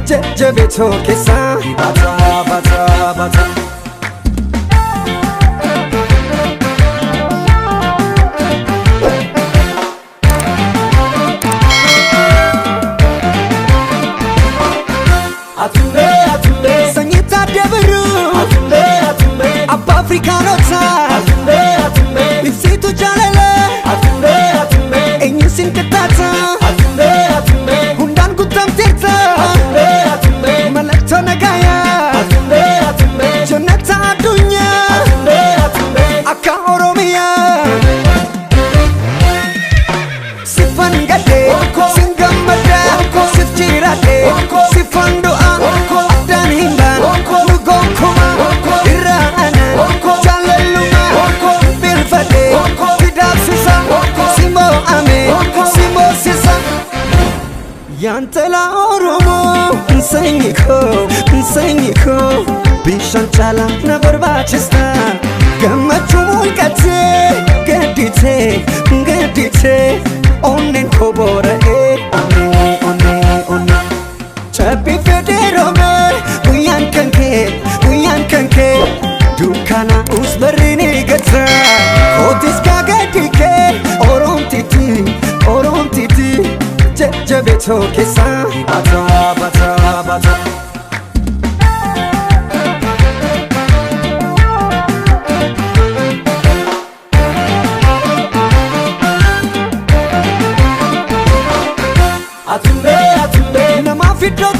jajjabeetoo keessa bata bata bata. Sanyita debiru Abba Afrikanota Ibsitu jalele Enyu sinkatata Hundan kutam tirta Malakta nagaya Jannata adunya Akka Oromiya Sifan gade Singamada Sif jirade Sifan doa Yantala Oromo Nsengiko Bishan chala na barbachista Gamachu mulkate Gedite Onnen kobora Onne Chapi federome Uyan kanke Dukana usbarini gata Otis kagadike Orom titi jajjabeetoo keessa bata bata bata. Atumbe namaaf iddoo